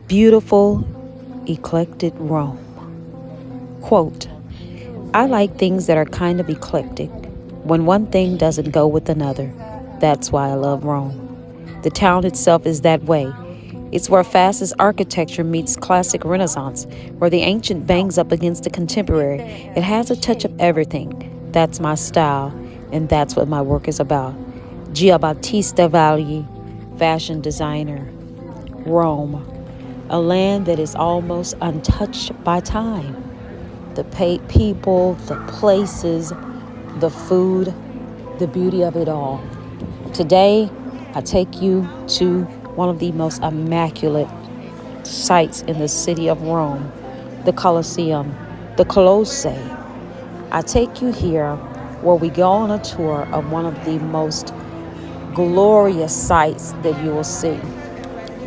Beautiful, eclectic Rome. Quote, I like things that are kind of eclectic. When one thing doesn't go with another, that's why I love Rome. The town itself is that way. It's where fastest architecture meets classic Renaissance, where the ancient bangs up against the contemporary. It has a touch of everything. That's my style, and that's what my work is about. Giambattista Valli, fashion designer. Rome, a land that is almost untouched by time. The people, the places, the food, the beauty of it all. Today, I take you to one of the most immaculate sites in the city of Rome, the Colosseum, the Colosseum. I take you here where we go on a tour of one of the most glorious sights that you will see.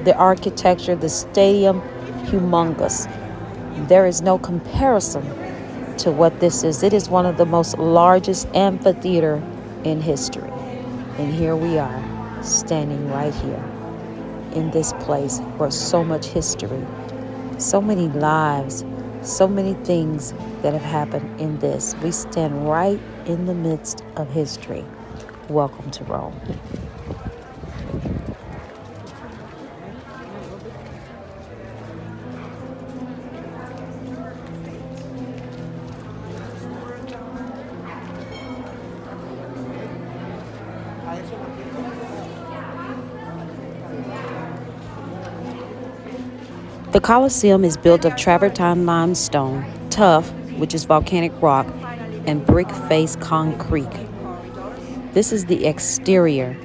The architecture, the stadium, humongous. There is no comparison to what this is. It is one of the most largest amphitheater in history. And here we are, standing right here in this place where so much history, so many lives, so many things that have happened in this. We stand right in the midst of history. Welcome to Rome. The Colosseum is built of travertine limestone, tuff, which is volcanic rock, and brick-faced concrete. This is the exterior.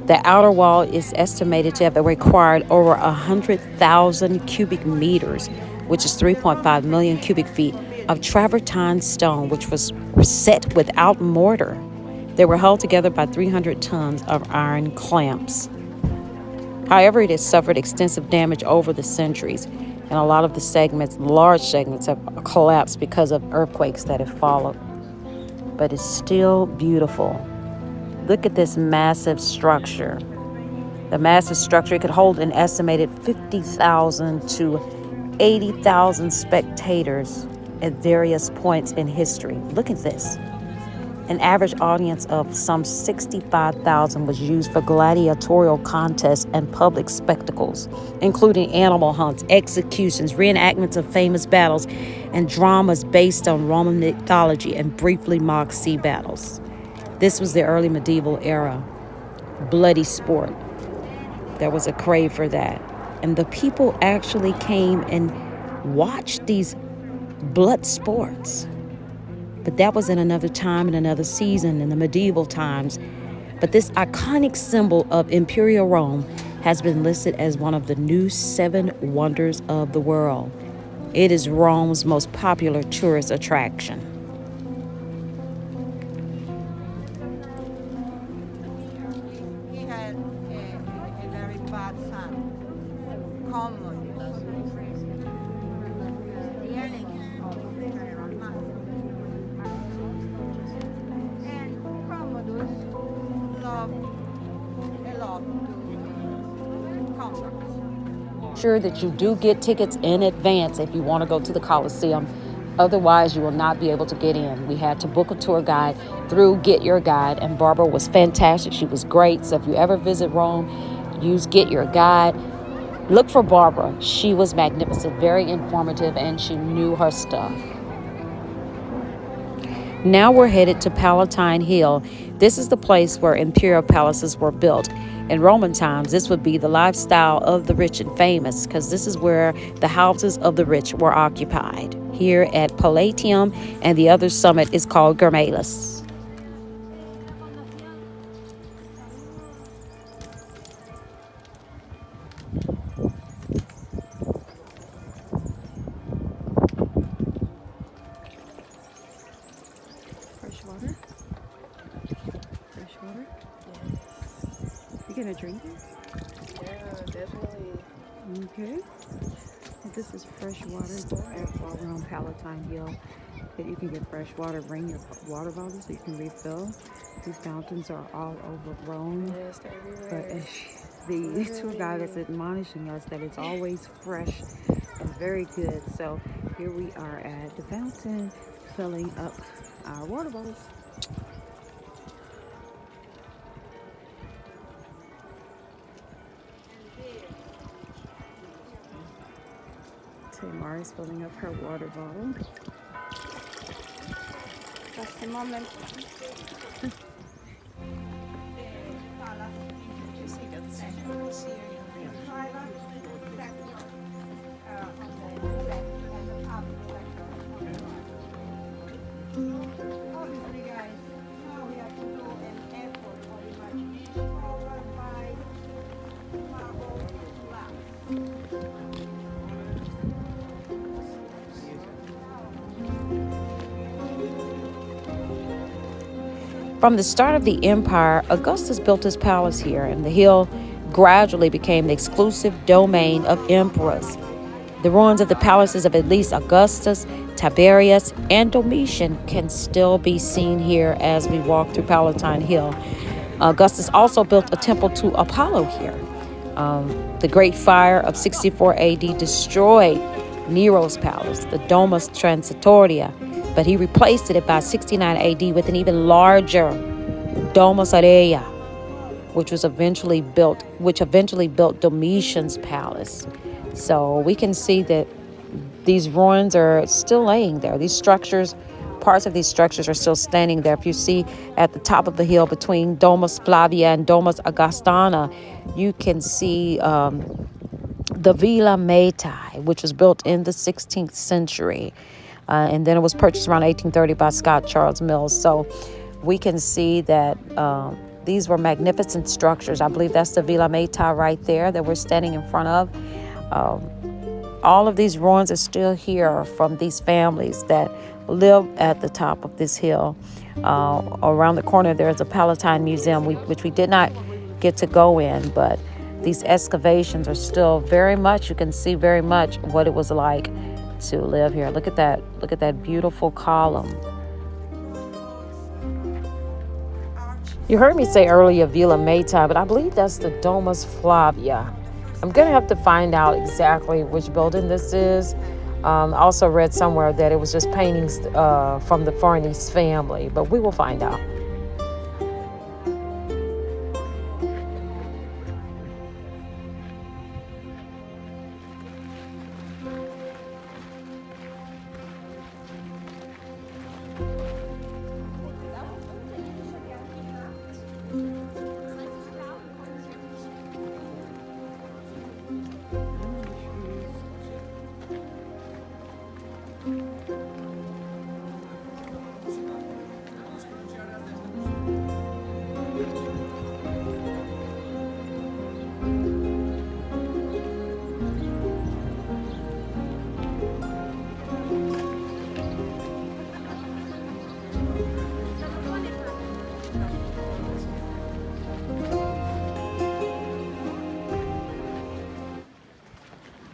The outer wall is estimated to have required over 100,000 cubic meters, which is 3.5 million cubic feet, of travertine stone, which was set without mortar. They were held together by 300 tons of iron clamps. However, it has suffered extensive damage over the centuries, and a lot of the segments, large segments, have collapsed because of earthquakes that have followed. But it's still beautiful. Look at this massive structure. The massive structure, it could hold an estimated 50,000 to 80,000 spectators at various points in history. Look at this. An average audience of some 65,000 was used for gladiatorial contests and public spectacles, including animal hunts, executions, reenactments of famous battles, and dramas based on Roman mythology and briefly mock sea battles. This was the early medieval era. Bloody sport. There was a crave for that. And the people actually came and watched these blood sports. But that was in another time, in another season, in the medieval times. But this iconic symbol of Imperial Rome has been listed as one of the new 7 wonders of the world. It is Rome's most popular tourist attraction. He had a very bad son, Commodus. The enemy of General and Commodus loved a lot to conquer. Sure that you do get tickets in advance if you want to go to the Colosseum. Otherwise, you will not be able to get in. We had to book a tour guide through Get Your Guide, and Barbara was fantastic. She was great. So if you ever visit Rome, use Get Your Guide. Look for Barbara. She was magnificent, very informative, and she knew her stuff. Now we're headed to Palantine Hill. This is the place where imperial palaces were built. In Roman times, this would be the lifestyle of the rich and famous, because this is where the houses of the rich were occupied. Here at Palatine, and the other summit is called Germalis. Fresh water? Fresh water? Yes. You gonna drink it? Yeah, definitely. Okay. Well, this is fresh water all around Palatine Hill. That you can get fresh water. Bring your water bottle so you can refill. These fountains are all over Rome. Yes, they're everywhere. the tour guide is admonishing us that it's always fresh and very good. So here we are at the fountain filling up our water bottles. Tamar is filling up her water bottle. Just a moment. Obviously, guys, now we have to do an airport for imagination followed by marble slabs. From the start of the empire, Augustus built his palace here, and the hill gradually became the exclusive domain of emperors. The ruins of the palaces of at least Augustus, Tiberius, and Domitian can still be seen here as we walk through Palatine Hill. Augustus also built a temple to Apollo here. The Great Fire of 64 AD destroyed Nero's palace, the Domus Transitoria, but he replaced it by 69 AD with an even larger Domus Aurea, which eventually built Domitian's palace. So we can see that these ruins are still laying there. These structures, parts of these structures are still standing there. If you see at the top of the hill between Domus Flavia and Domus Augustana, you can see the Villa Matai, which was built in the 16th century. And then it was purchased around 1830 by Scott Charles Mills. So we can see that these were magnificent structures. I believe that's the Villa Matai right there that we're standing in front of. All of these ruins are still here from these families that live at the top of this hill. Around the corner, there's a Palatine Museum, which we did not get to go in, but these excavations are still very much, you can see very much what it was like to live here. Look at that beautiful column. You heard me say earlier Villa Matai, but I believe that's the Domus Flavia. I'm going to have to find out exactly which building this is. I also read somewhere that it was just paintings from the Farnese family, but we will find out.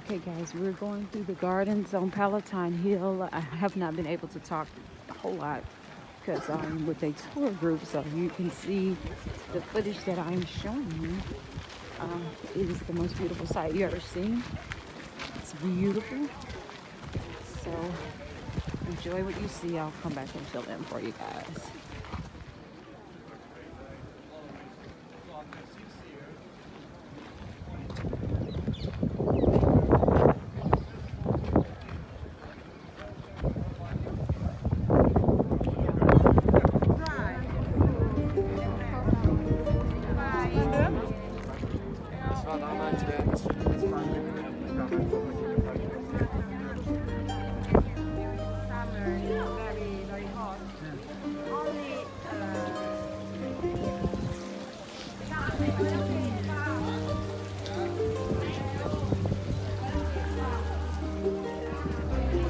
Okay guys, we're going through the gardens on Palatine Hill. I have not been able to talk a whole lot because I'm with a tour group, so you can see the footage that I'm showing you. It is the most beautiful sight you ever seen. It's beautiful. So enjoy what you see. I'll come back and fill in for you guys.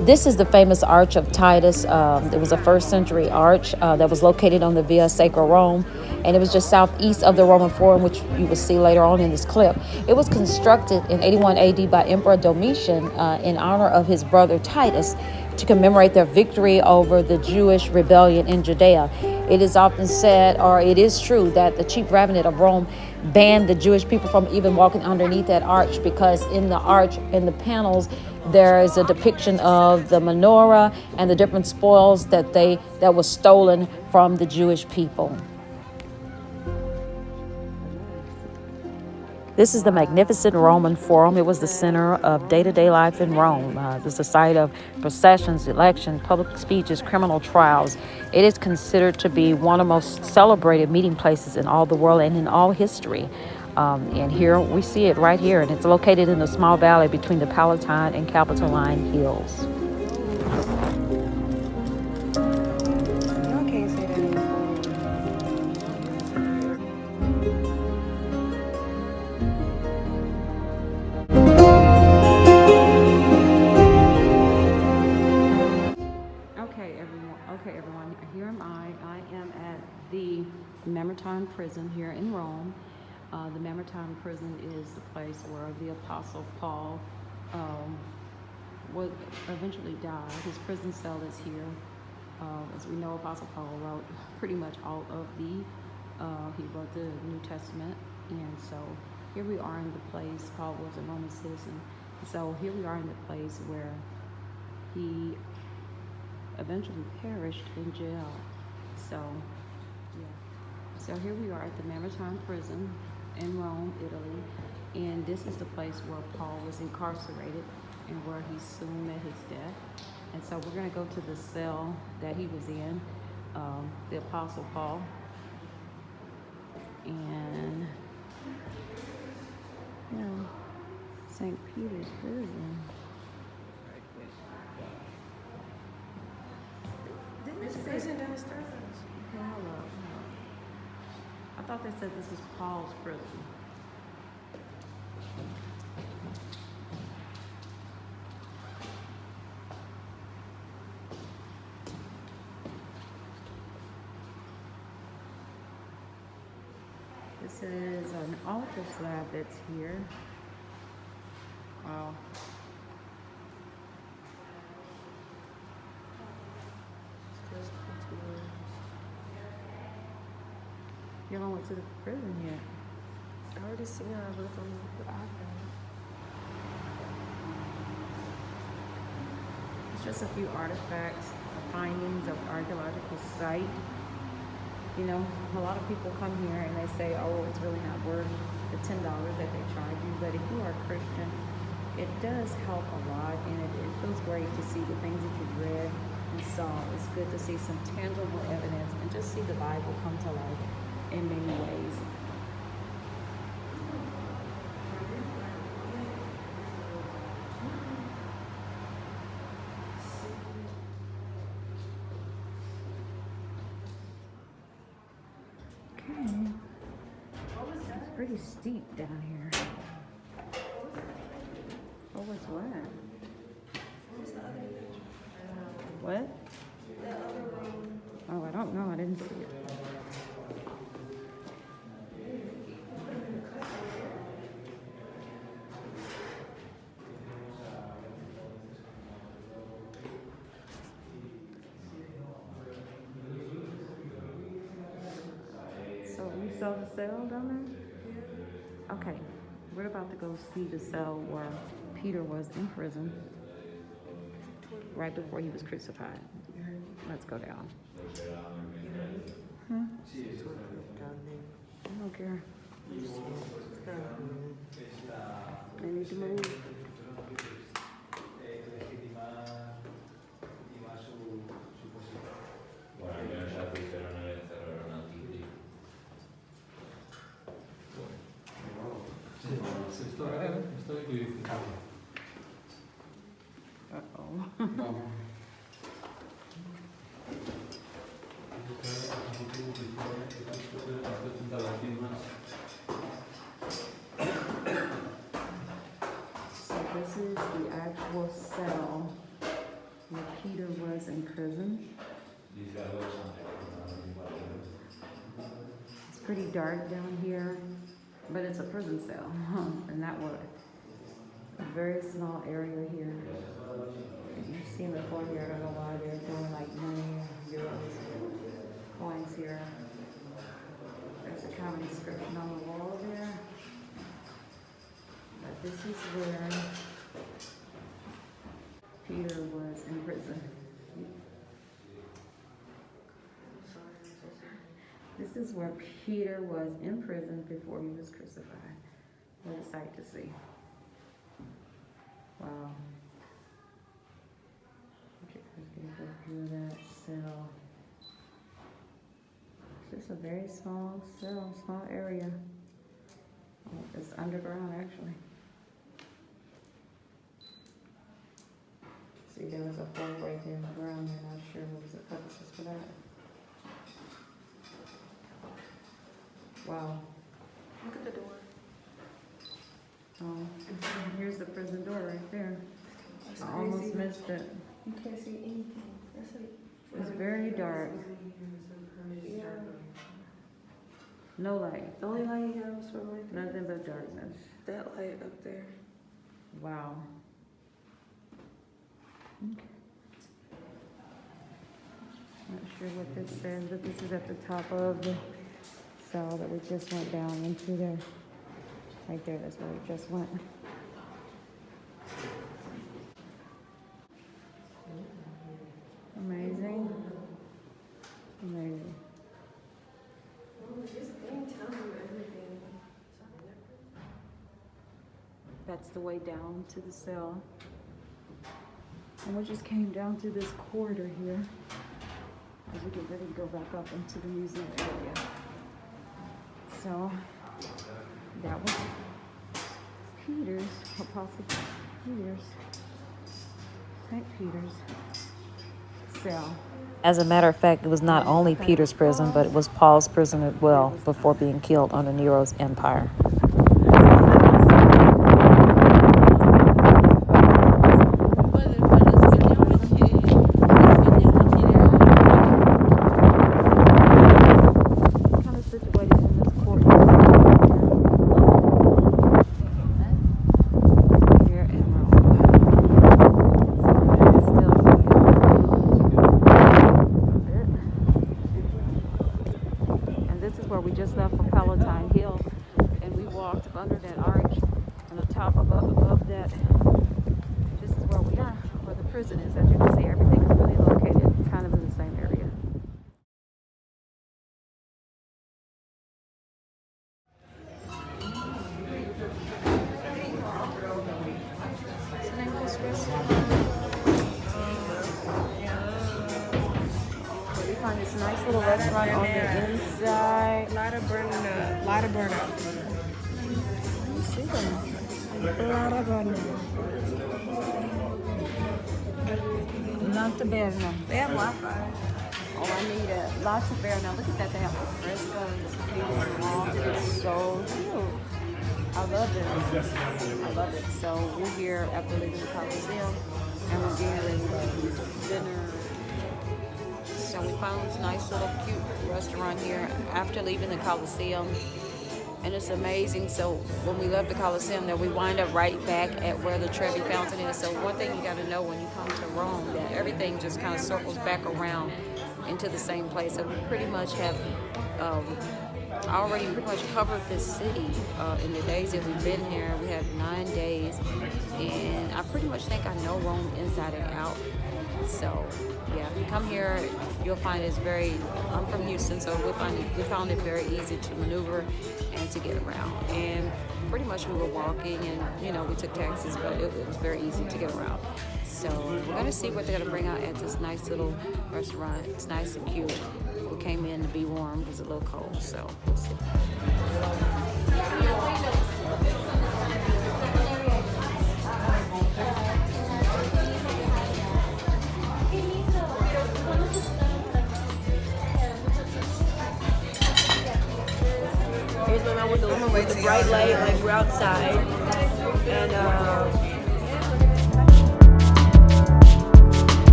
This is the famous Arch of Titus. It was a first century arch that was located on the Via Sacra Rome, and it was just southeast of the Roman Forum, which you will see later on in this clip. It was constructed in 81 AD by Emperor Domitian in honor of his brother Titus to commemorate their victory over the Jewish rebellion in Judea. It is often said, or it is true, that the chief rabbinate of Rome banned the Jewish people from even walking underneath that arch, because in the arch, in the panels, there is a depiction of the menorah and the different spoils that was stolen from the Jewish people. This is the magnificent Roman Forum. It was the center of day-to-day life in Rome. It was the site of processions, elections, public speeches, criminal trials. It is considered to be one of the most celebrated meeting places in all the world and in all history. And here we see it right here, and it's located in a small valley between the Palatine and Palantine Hills. Y'all can't say that anymore. Okay, everyone. Here am I. I am at the Mamartine Prison here in Rome. The Mamartine Prison is the place where the Apostle Paul would eventually die. His prison cell is here. As we know, Apostle Paul wrote pretty much all of he wrote the New Testament. And so here we are in the place. Paul was a Roman citizen. So here we are in the place where he eventually perished in jail. So, yeah. So here we are at the Mamartine Prison in Rome, Italy. And this is the place where Paul was incarcerated and where he soon met his death. And so we're going to go to the cell that he was in, the Apostle Paul. And, St. Peter's Prison. This prison downstairs. Okay, hold up. I thought they said this was Paul's prison. This is an altar slab that's here. Wow. You haven't went to the prison yet. I already seen her look on the iPhone. It's just a few artifacts, findings of archaeological site. You know, a lot of people come here and they say, oh, it's really not worth the $10 that they charge you. But if you are a Christian, it does help a lot, and it feels great to see the things that you've read and saw. It's good to see some tangible evidence and just see the Bible come to life in many ways. Okay. It's pretty steep down here. Oh, what's what? What? Oh, I don't know. I didn't see it. So you saw the cell down there? Okay. We're about to go see the cell where Peter was in prison right before he was crucified. Let's go down. Huh? I don't care. I need to move. Uh-oh. So this is the actual cell where Peter was in prison. It's pretty dark down here, but it's a prison cell, and that was a very small area here. You've seen before here, I don't know why they're doing like 9 euros. coins here. There's a common inscription on the wall there. But this is where Peter was in prison. This is where Peter was in prison before he was crucified. What a sight to see. Wow. Okay, let's get a good view of that cell. It's just a very small cell, small area. Oh, it's underground actually. See, there was a hole right there in the ground. I'm not sure what was the purpose for that. Wow. Look at the door. Oh, here's the prison door right there. That's I almost crazy. missed it. You can't see anything. That's like. It's very dark. Yeah. No light. The only light he had was from right there. Nothing but darkness. That light up there. Wow. Okay. Not sure what this says, but this is at the top of the cell that we just went down into there. Right there, that's where we just went. Amazing. Amazing. Oh, this thing tells you everything. That's the way down to the cell. And we just came down through this corridor here as we get ready to go back up into the museum area. So that was Peter's, Apostle Peter's, St. Peter's cell. As a matter of fact, it was not only Peter's prison, but it was Paul's prison as well before being killed under Nero's empire. We just left from Palantine Hill, and we walked up under that arch on the top above that. This is where we are, where the prison is. As you can see, everything is really located kind of in the same area. What's the name of this restaurant? We find this nice little restaurant on the inside. A lot of burn up. You see them? A lot of burn up. Not the bear, no. They have Wi-Fi. Oh, I need a lots of bear. Now look at that. They have the frescoes. It's so cute. I love it. I love it. So we're here after leaving the Colosseum, and we're getting ready for dinner. So we found this nice little cute restaurant here after leaving the Colosseum, and it's amazing. So when we left the Colosseum, there we wind up right back at where the Trevi Fountain is. So one thing you got to know when you come to Rome, that everything just kind of circles back around into the same place. So we pretty much have already pretty much covered this city in the days that we've been here. We had 9 days, and I pretty much think I know Rome inside and out. So yeah, if you come here, you'll find it's very, I'm from Houston, so we found it very easy to maneuver and to get around. And pretty much we were walking, and we took taxis, but it was very easy to get around. So we're gonna see what they're gonna bring out at this nice little restaurant. It's nice and cute. We came in to be warm, it was a little cold, so we'll see. Here's when I went to the bright light, like we're outside, and